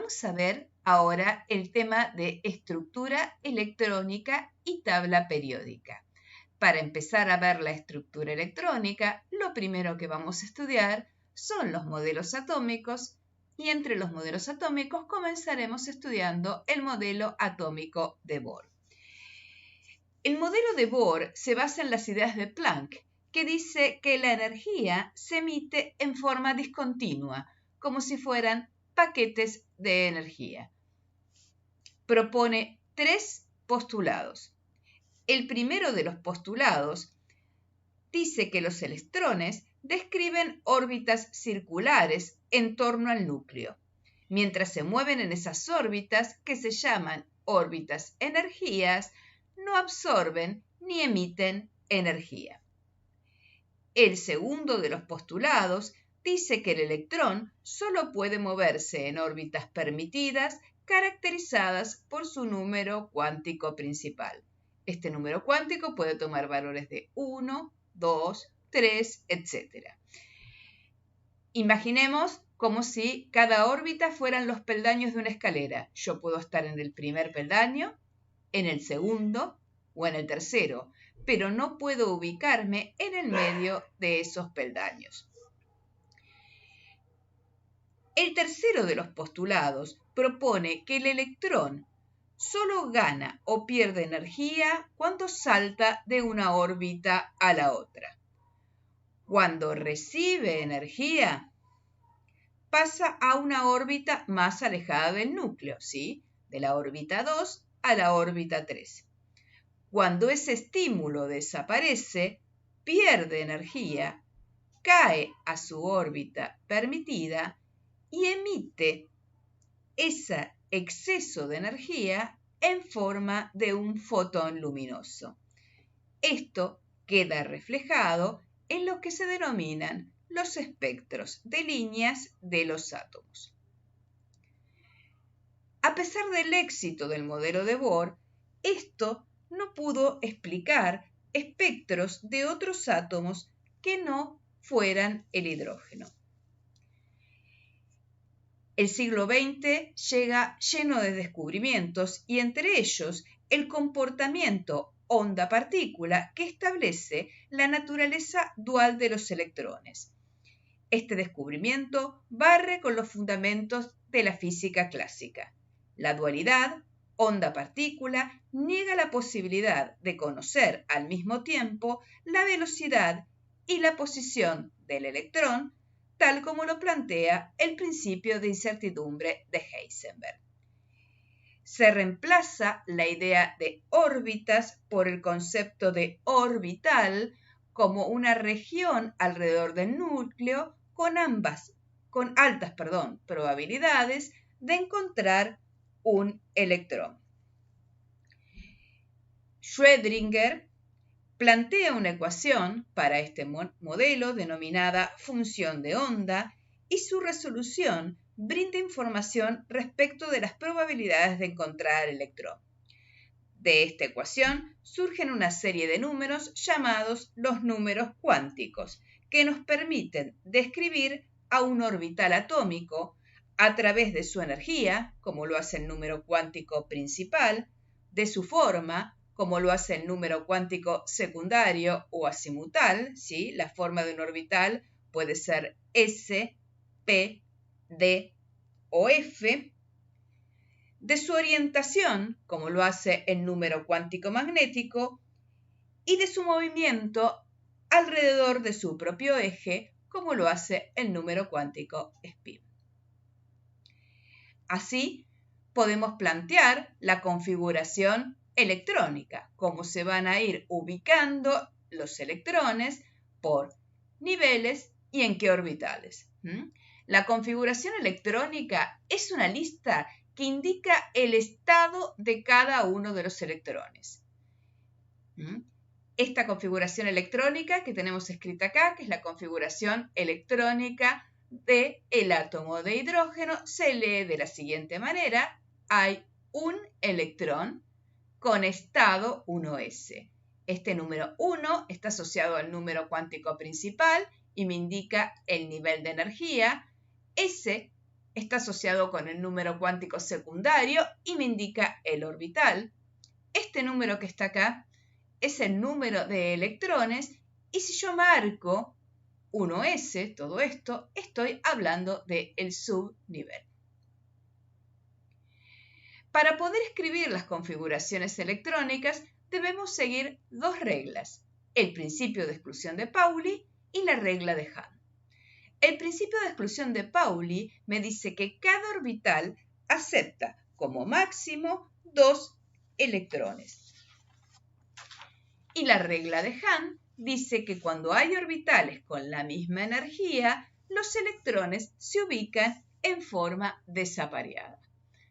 Vamos a ver ahora el tema de estructura electrónica y tabla periódica. Para empezar a ver la estructura electrónica, lo primero que vamos a estudiar son los modelos atómicos y entre los modelos atómicos comenzaremos estudiando el modelo atómico de Bohr. El modelo de Bohr se basa en las ideas de Planck, que dice que la energía se emite en forma discontinua, como si fueran paquetes de energía. Propone 3 postulados. El primero de los postulados dice que los electrones describen órbitas circulares en torno al núcleo, mientras se mueven en esas órbitas, que se llaman órbitas energías, no absorben ni emiten energía. El segundo de los postulados dice que el electrón solo puede moverse en órbitas permitidas caracterizadas por su número cuántico principal. Este número cuántico puede tomar valores de 1, 2, 3, etc. Imaginemos como si cada órbita fueran los peldaños de una escalera. Yo puedo estar en el primer peldaño, en el segundo o en el tercero, pero no puedo ubicarme en el medio de esos peldaños. El tercero de los postulados propone que el electrón solo gana o pierde energía cuando salta de una órbita a la otra. Cuando recibe energía, pasa a una órbita más alejada del núcleo, ¿sí? De la órbita 2 a la órbita 3. Cuando ese estímulo desaparece, pierde energía, cae a su órbita permitida y emite ese exceso de energía en forma de un fotón luminoso. Esto queda reflejado en lo que se denominan los espectros de líneas de los átomos. A pesar del éxito del modelo de Bohr, esto no pudo explicar espectros de otros átomos que no fueran el hidrógeno. El siglo XX llega lleno de descubrimientos y entre ellos el comportamiento onda-partícula que establece la naturaleza dual de los electrones. Este descubrimiento barre con los fundamentos de la física clásica. La dualidad onda-partícula niega la posibilidad de conocer al mismo tiempo la velocidad y la posición del electrón, tal como lo plantea el principio de incertidumbre de Heisenberg. Se reemplaza la idea de órbitas por el concepto de orbital como una región alrededor del núcleo con altas probabilidades de encontrar un electrón. Schrödinger plantea una ecuación para este modelo denominada función de onda y su resolución brinda información respecto de las probabilidades de encontrar el electrón. De esta ecuación surgen una serie de números llamados los números cuánticos, que nos permiten describir a un orbital atómico a través de su energía, como lo hace el número cuántico principal, de su forma, como lo hace el número cuántico secundario o azimutal, ¿sí? La forma de un orbital puede ser S, P, D o F, de su orientación, como lo hace el número cuántico magnético, y de su movimiento alrededor de su propio eje, como lo hace el número cuántico spin. Así, podemos plantear la configuración electrónica, cómo se van a ir ubicando los electrones por niveles y en qué orbitales. La configuración electrónica es una lista que indica el estado de cada uno de los electrones. Esta configuración electrónica que tenemos escrita acá, que es la configuración electrónica del átomo de hidrógeno, se lee de la siguiente manera. Hay un electrón con estado 1s. Este número 1 está asociado al número cuántico principal y me indica el nivel de energía. S está asociado con el número cuántico secundario y me indica el orbital. Este número que está acá es el número de electrones y si yo marco 1s, todo esto, estoy hablando del subnivel. Para poder escribir las configuraciones electrónicas debemos seguir dos reglas, el principio de exclusión de Pauli y la regla de Hahn. El principio de exclusión de Pauli me dice que cada orbital acepta como máximo 2 electrones. Y la regla de Hahn dice que cuando hay orbitales con la misma energía, los electrones se ubican en forma desapareada.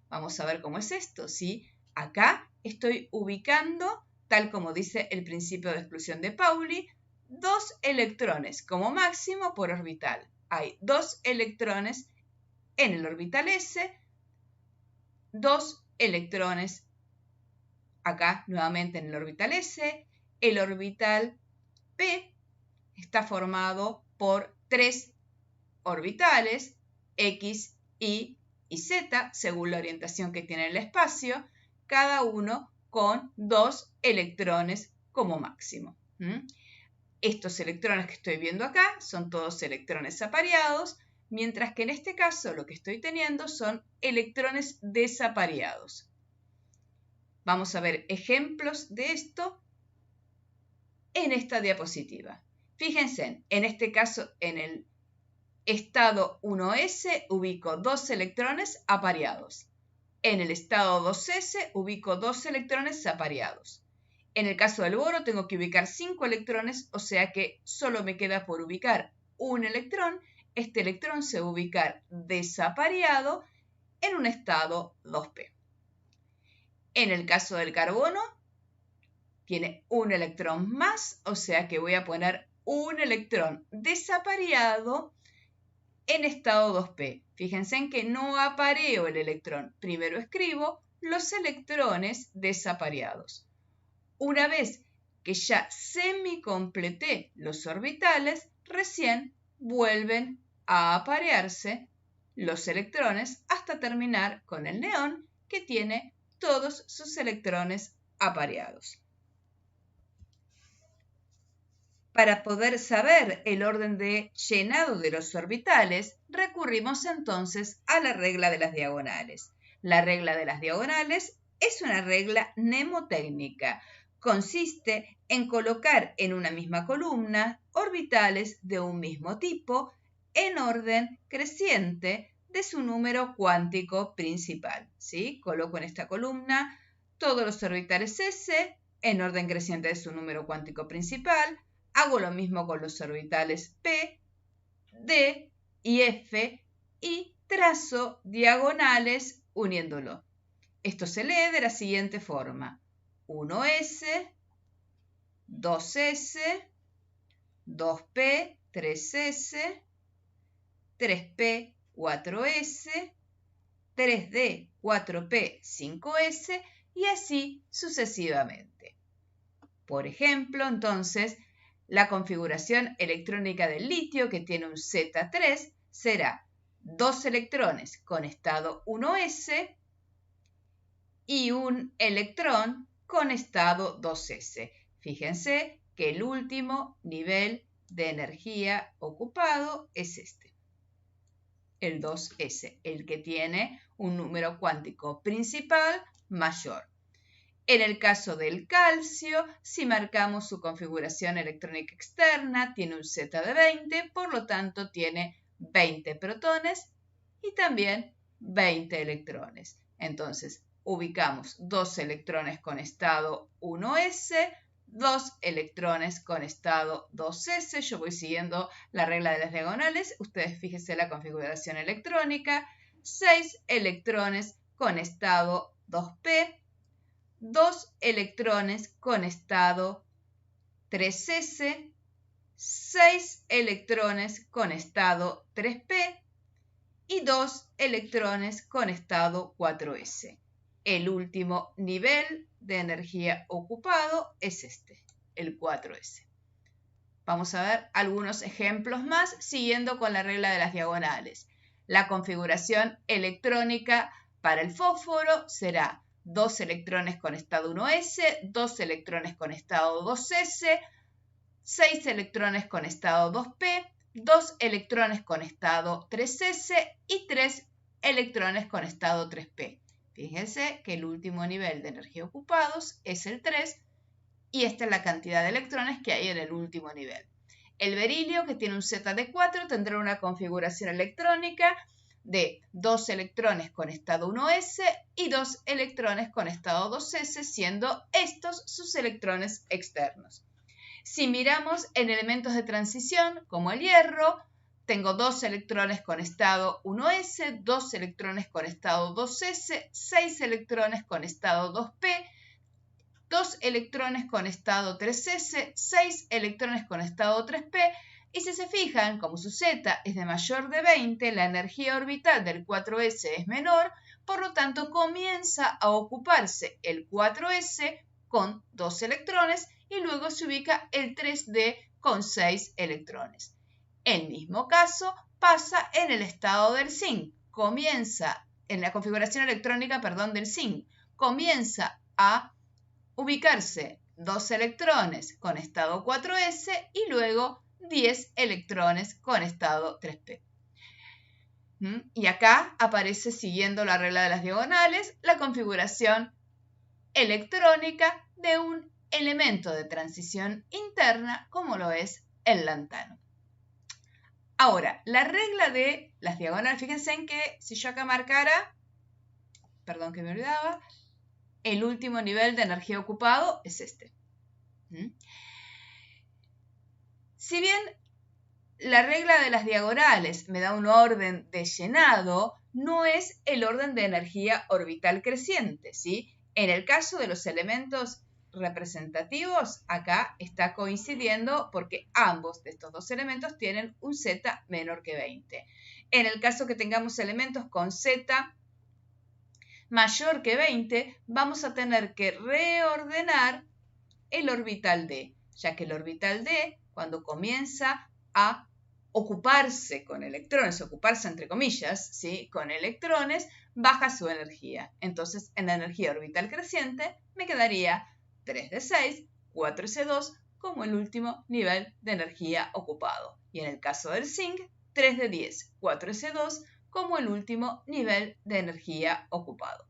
Vamos a ver cómo es esto, ¿sí? Acá estoy ubicando, tal como dice el principio de exclusión de Pauli, 2 electrones como máximo por orbital. Hay 2 electrones en el orbital S, 2 electrones acá nuevamente en el orbital S. El orbital P está formado por 3 orbitales, X, Y y Z, según la orientación que tiene el espacio, cada uno con 2 electrones como máximo. Estos electrones que estoy viendo acá son todos electrones apareados, mientras que en este caso lo que estoy teniendo son electrones desapareados. Vamos a ver ejemplos de esto en esta diapositiva. Fíjense, en este caso, en el estado 1s ubico 2 electrones apareados. En el estado 2s ubico 2 electrones apareados. En el caso del boro tengo que ubicar 5 electrones, o sea que solo me queda por ubicar un electrón. Este electrón se va a ubicar desapareado en un estado 2p. En el caso del carbono, tiene un electrón más, o sea que voy a poner un electrón desapareado en estado 2p. Fíjense en que no apareo el electrón. Primero escribo los electrones desapareados. Una vez que ya semicompleté los orbitales, recién vuelven a aparearse los electrones hasta terminar con el neón, que tiene todos sus electrones apareados. Para poder saber el orden de llenado de los orbitales, recurrimos entonces a la regla de las diagonales. La regla de las diagonales es una regla mnemotécnica. Consiste en colocar en una misma columna orbitales de un mismo tipo en orden creciente de su número cuántico principal. ¿Sí? Coloco en esta columna todos los orbitales S en orden creciente de su número cuántico principal. Hago lo mismo con los orbitales P, D y F y trazo diagonales uniéndolo. Esto se lee de la siguiente forma. 1s, 2s, 2p, 3s, 3p, 4s, 3d, 4p, 5s y así sucesivamente. Por ejemplo, entonces, la configuración electrónica del litio, que tiene un Z3, será 2 electrones con estado 1s y un electrón con estado 2s. Fíjense que el último nivel de energía ocupado es este, el 2s, el que tiene un número cuántico principal mayor. En el caso del calcio, si marcamos su configuración electrónica externa, tiene un Z de 20, por lo tanto tiene 20 protones y también 20 electrones. Entonces, ubicamos 2 electrones con estado 1s, 2 electrones con estado 2s. Yo voy siguiendo la regla de las diagonales. Ustedes fíjense la configuración electrónica. 6 electrones con estado 2p. 2 electrones con estado 3s, 6 electrones con estado 3p y 2 electrones con estado 4s. El último nivel de energía ocupado es este, el 4s. Vamos a ver algunos ejemplos más siguiendo con la regla de las diagonales. La configuración electrónica para el fósforo será 2 electrones con estado 1s, 2 electrones con estado 2s, 6 electrones con estado 2p, 2 electrones con estado 3s y 3 electrones con estado 3p. Fíjense que el último nivel de energía ocupados es el 3 y esta es la cantidad de electrones que hay en el último nivel. El berilio, que tiene un Z de 4, tendrá una configuración electrónica de 2 electrones con estado 1s y 2 electrones con estado 2s, siendo estos sus electrones externos. Si miramos en elementos de transición, como el hierro, tengo 2 electrones con estado 1s, 2 electrones con estado 2s, 6 electrones con estado 2p, 2 electrones con estado 3s, 6 electrones con estado 3p, y si se fijan, como su Z es de mayor de 20, la energía orbital del 4s es menor, por lo tanto comienza a ocuparse el 4s con 2 electrones y luego se ubica el 3d con 6 electrones. El mismo caso pasa en el estado del zinc. Comienza en la configuración electrónica, del zinc. Comienza a ubicarse 2 electrones con estado 4s y luego 10 electrones con estado 3p. Y acá aparece, siguiendo la regla de las diagonales, la configuración electrónica de un elemento de transición interna como lo es el lantano. Ahora, la regla de las diagonales, fíjense en que si yo acá marcara, perdón que me olvidaba, el último nivel de energía ocupado es este. Si bien la regla de las diagonales me da un orden de llenado, no es el orden de energía orbital creciente, ¿sí? En el caso de los elementos representativos, acá está coincidiendo porque ambos de estos dos elementos tienen un Z menor que 20. En el caso que tengamos elementos con Z mayor que 20, vamos a tener que reordenar el orbital D, ya que el orbital D, cuando comienza a ocuparse con electrones, ocuparse entre comillas, ¿sí? Con electrones, baja su energía. Entonces, en la energía orbital creciente, me quedaría 3d6, 4s2 como el último nivel de energía ocupado. Y en el caso del zinc, 3d10, 4s2 como el último nivel de energía ocupado.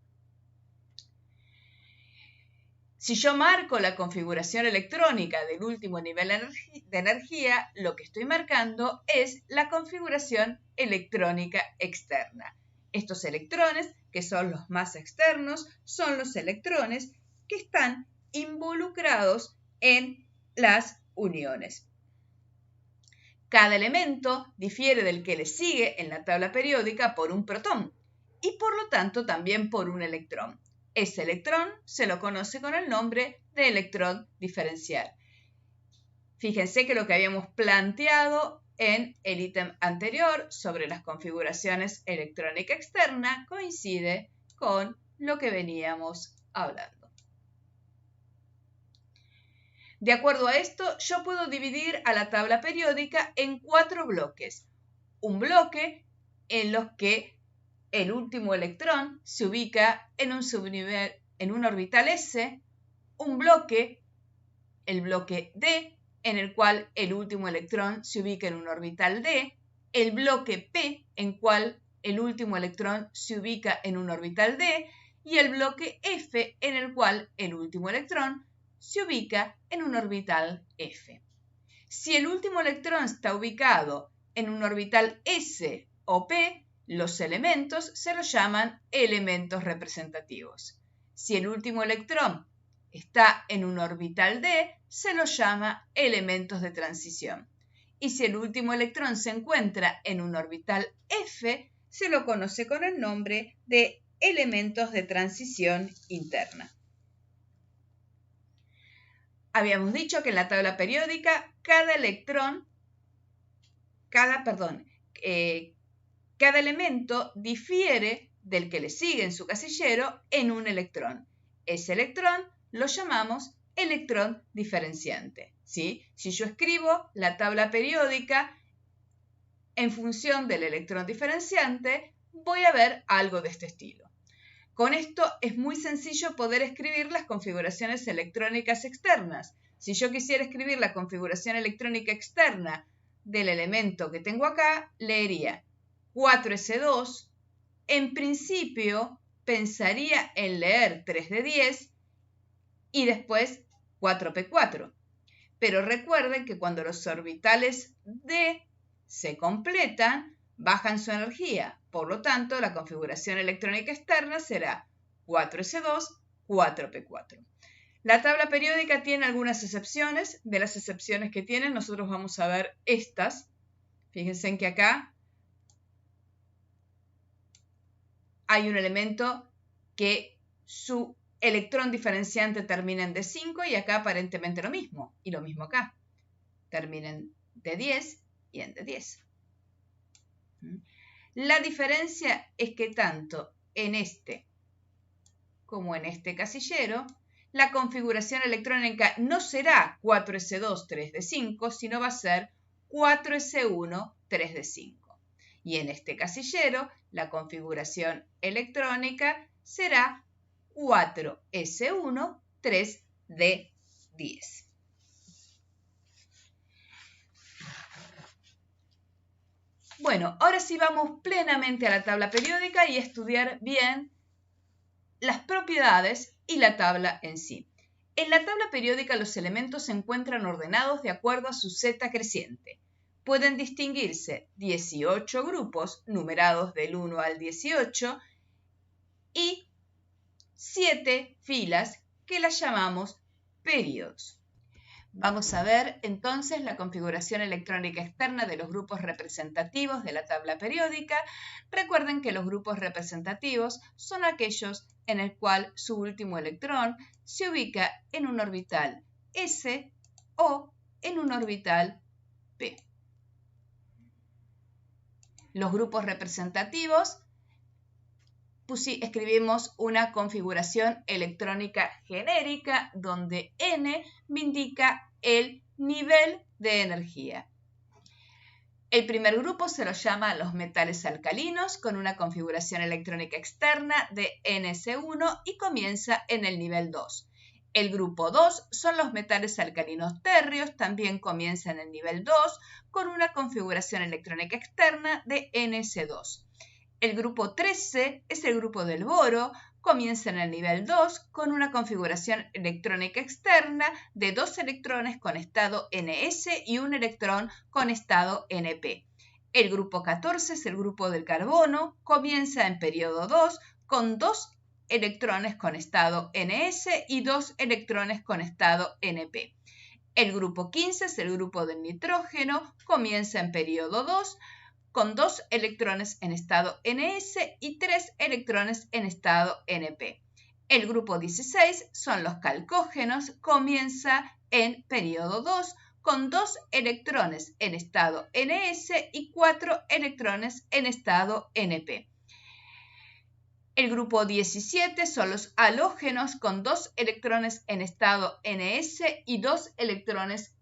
Si yo marco la configuración electrónica del último nivel de energía, lo que estoy marcando es la configuración electrónica externa. Estos electrones, que son los más externos, son los electrones que están involucrados en las uniones. Cada elemento difiere del que le sigue en la tabla periódica por un protón y por lo tanto también por un electrón. Ese electrón se lo conoce con el nombre de electrón diferencial. Fíjense que lo que habíamos planteado en el ítem anterior sobre las configuraciones electrónica externa coincide con lo que veníamos hablando. De acuerdo a esto, yo puedo dividir a la tabla periódica en 4 bloques. Un bloque en los que el último electrón se ubica en un subnivel, en un orbital S, un bloque, el bloque D, en el cual el último electrón se ubica en un orbital D, el bloque P, en cual el último electrón se ubica en un orbital D, y el bloque F, en el cual el último electrón se ubica en un orbital F. Si el último electrón está ubicado en un orbital S o P, los elementos se los llaman elementos representativos. Si el último electrón está en un orbital D, se los llama elementos de transición. Y si el último electrón se encuentra en un orbital F, se lo conoce con el nombre de elementos de transición interna. Habíamos dicho que en la tabla periódica cada elemento difiere del que le sigue en su casillero en un electrón. Ese electrón lo llamamos electrón diferenciante, ¿sí? Si yo escribo la tabla periódica en función del electrón diferenciante, voy a ver algo de este estilo. Con esto es muy sencillo poder escribir las configuraciones electrónicas externas. Si yo quisiera escribir la configuración electrónica externa del elemento que tengo acá, leería 4s2. En principio, pensaría en leer 3 de 10 y después 4p4. Pero recuerden que cuando los orbitales D se completan, bajan su energía. Por lo tanto, la configuración electrónica externa será 4s2, 4p4. La tabla periódica tiene algunas excepciones. De las excepciones que tiene, nosotros vamos a ver estas. Fíjense en que acá hay un elemento que su electrón diferenciante termina en D5 y acá aparentemente lo mismo. Y lo mismo acá. Termina en D10 y en D10. La diferencia es que tanto en este como en este casillero, la configuración electrónica no será 4s2, 3d5, sino va a ser 4s1, 3d5. Y en este casillero, la configuración electrónica será 4s1, 3d10. Bueno, ahora sí vamos plenamente a la tabla periódica y a estudiar bien las propiedades y la tabla en sí. En la tabla periódica los elementos se encuentran ordenados de acuerdo a su zeta creciente. Pueden distinguirse 18 grupos numerados del 1 al 18 y 7 filas que las llamamos períodos. Vamos a ver entonces la configuración electrónica externa de los grupos representativos de la tabla periódica. Recuerden que los grupos representativos son aquellos en el cual su último electrón se ubica en un orbital S o en un orbital P. Los grupos representativos, escribimos una configuración electrónica genérica donde N me indica el nivel de energía. El primer grupo se lo llama los metales alcalinos con una configuración electrónica externa de NS1 y comienza en el nivel 2. El grupo 2 son los metales alcalinos térreos, también comienza en el nivel 2 con una configuración electrónica externa de NS2. El grupo 13 es el grupo del boro, comienza en el nivel 2 con una configuración electrónica externa de 2 electrones con estado NS y un electrón con estado NP. El grupo 14 es el grupo del carbono, comienza en periodo 2 con 2 electrones con estado NS y 2 electrones con estado NP. El grupo 15 es el grupo del nitrógeno, comienza en periodo 2 con 2 electrones en estado NS y 3 electrones en estado NP. El grupo 16 son los calcógenos, comienza en periodo 2 con 2 electrones en estado NS y 4 electrones en estado NP. El grupo 17 son los halógenos con 2 electrones en estado NS y 2 electrones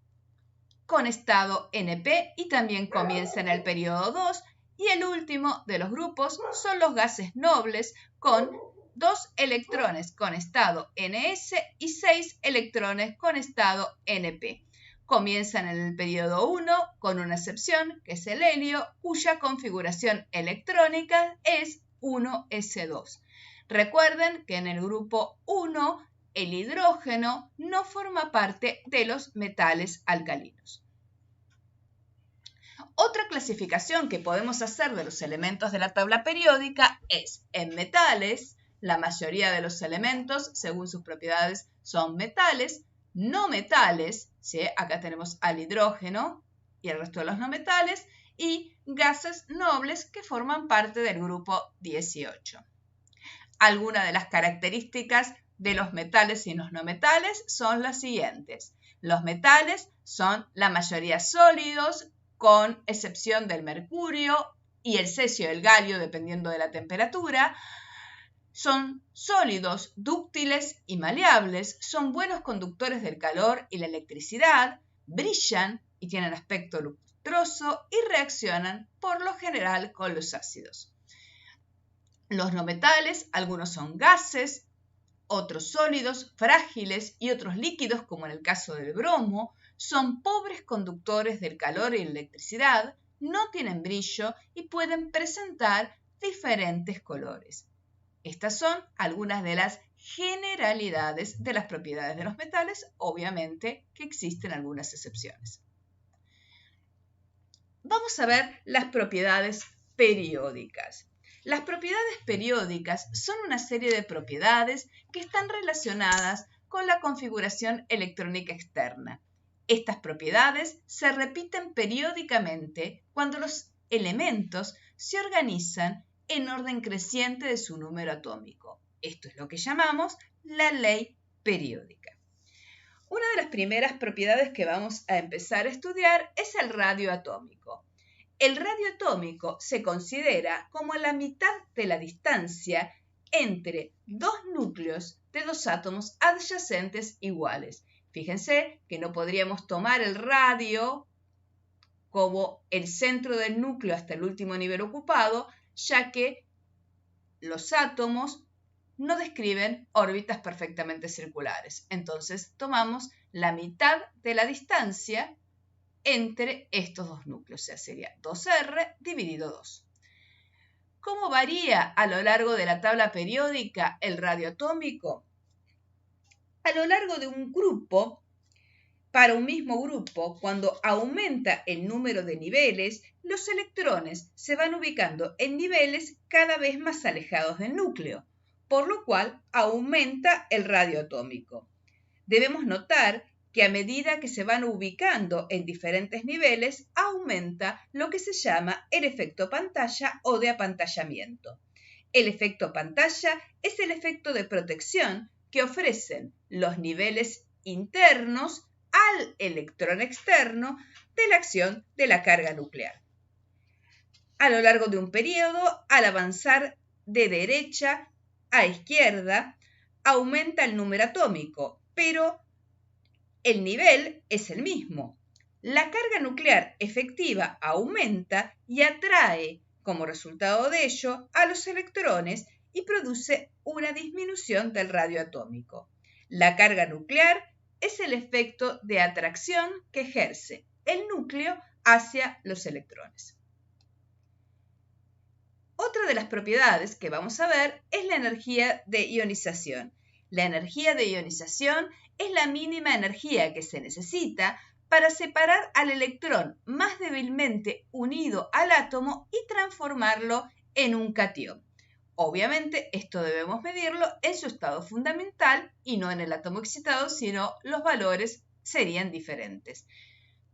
con estado NP y también comienza en el periodo 2. Y el último de los grupos son los gases nobles con 2 electrones con estado NS y 6 electrones con estado NP. Comienzan en el periodo 1 con una excepción que es el helio, cuya configuración electrónica es 1s2. Recuerden que en el grupo 1 el hidrógeno no forma parte de los metales alcalinos. Otra clasificación que podemos hacer de los elementos de la tabla periódica es en metales. La mayoría de los elementos, según sus propiedades, son metales. No metales, ¿sí? Acá tenemos al hidrógeno y el resto de los no metales. Y gases nobles que forman parte del grupo 18. Algunas de las características de los metales y los no metales son las siguientes. Los metales son la mayoría sólidos, con excepción del mercurio y el cesio y el galio, dependiendo de la temperatura. Son sólidos, dúctiles y maleables, son buenos conductores del calor y la electricidad, brillan y tienen aspecto trozo y reaccionan por lo general con los ácidos. Los no metales, algunos son gases, otros sólidos, frágiles y otros líquidos, como en el caso del bromo, son pobres conductores del calor y la electricidad, no tienen brillo y pueden presentar diferentes colores. Estas son algunas de las generalidades de las propiedades de los metales, obviamente que existen algunas excepciones. Vamos a ver las propiedades periódicas. Las propiedades periódicas son una serie de propiedades que están relacionadas con la configuración electrónica externa. Estas propiedades se repiten periódicamente cuando los elementos se organizan en orden creciente de su número atómico. Esto es lo que llamamos la ley periódica. Una de las primeras propiedades que vamos a empezar a estudiar es el radio atómico. El radio atómico se considera como la mitad de la distancia entre dos núcleos de dos átomos adyacentes iguales. Fíjense que no podríamos tomar el radio como el centro del núcleo hasta el último nivel ocupado, ya que los átomos no describen órbitas perfectamente circulares. Entonces tomamos la mitad de la distancia entre estos dos núcleos, o sea, sería 2R dividido 2. ¿Cómo varía a lo largo de la tabla periódica el radio atómico? A lo largo de un grupo, para un mismo grupo, cuando aumenta el número de niveles, los electrones se van ubicando en niveles cada vez más alejados del núcleo, por lo cual aumenta el radio atómico. Debemos notar que a medida que se van ubicando en diferentes niveles, aumenta lo que se llama el efecto pantalla o de apantallamiento. El efecto pantalla es el efecto de protección que ofrecen los niveles internos al electrón externo de la acción de la carga nuclear. A lo largo de un periodo, al avanzar de derecha a izquierda, aumenta el número atómico, pero el nivel es el mismo. La carga nuclear efectiva aumenta y atrae, como resultado de ello, a los electrones y produce una disminución del radio atómico. La carga nuclear es el efecto de atracción que ejerce el núcleo hacia los electrones. Otra de las propiedades que vamos a ver es la energía de ionización. La energía de ionización es la mínima energía que se necesita para separar al electrón más débilmente unido al átomo y transformarlo en un catión. Obviamente, esto debemos medirlo en su estado fundamental y no en el átomo excitado, sino los valores serían diferentes.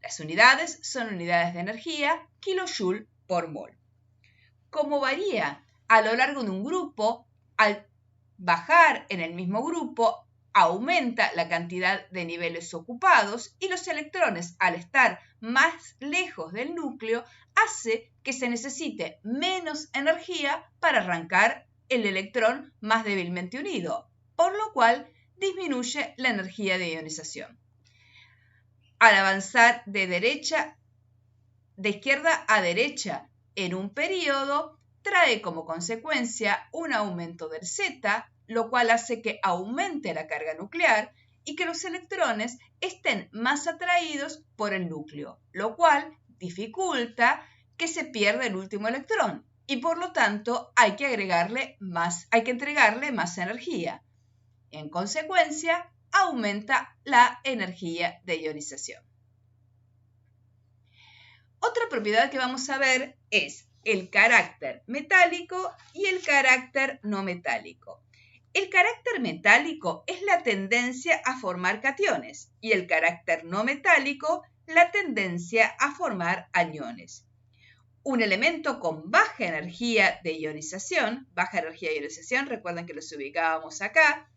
Las unidades son unidades de energía, kilojoule por mol. Como varía a lo largo de un grupo, al bajar en el mismo grupo, aumenta la cantidad de niveles ocupados y los electrones, al estar más lejos del núcleo, hace que se necesite menos energía para arrancar el electrón más débilmente unido, por lo cual disminuye la energía de ionización. Al avanzar de izquierda a derecha en un periodo, trae como consecuencia un aumento del Z, lo cual hace que aumente la carga nuclear y que los electrones estén más atraídos por el núcleo, lo cual dificulta que se pierda el último electrón y por lo tanto hay que entregarle más energía. En consecuencia, aumenta la energía de ionización. Otra propiedad que vamos a ver es el carácter metálico y el carácter no metálico. El carácter metálico es la tendencia a formar cationes y el carácter no metálico la tendencia a formar aniones. Un elemento con baja energía de ionización, recuerden que los ubicábamos acá,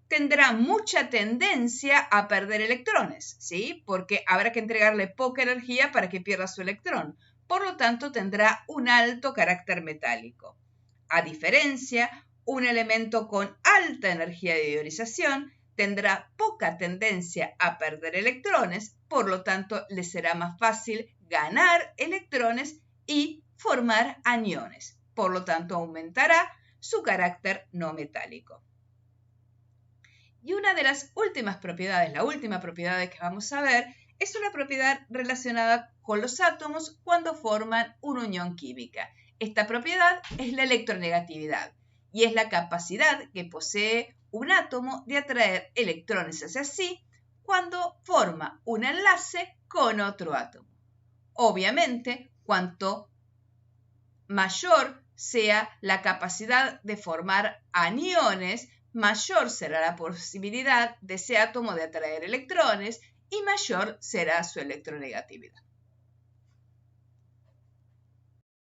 tendrá mucha tendencia a perder electrones, ¿sí? Porque habrá que entregarle poca energía para que pierda su electrón. Por lo tanto, tendrá un alto carácter metálico. A diferencia, un elemento con alta energía de ionización tendrá poca tendencia a perder electrones, por lo tanto, le será más fácil ganar electrones y formar aniones. Por lo tanto, aumentará su carácter no metálico. Y una de las últimas propiedades, la última propiedad que vamos a ver, es una propiedad relacionada con los átomos cuando forman una unión química. Esta propiedad es la electronegatividad y es la capacidad que posee un átomo de atraer electrones hacia sí cuando forma un enlace con otro átomo. Obviamente, cuanto mayor sea la capacidad de formar aniones, mayor será la posibilidad de ese átomo de atraer electrones y mayor será su electronegatividad.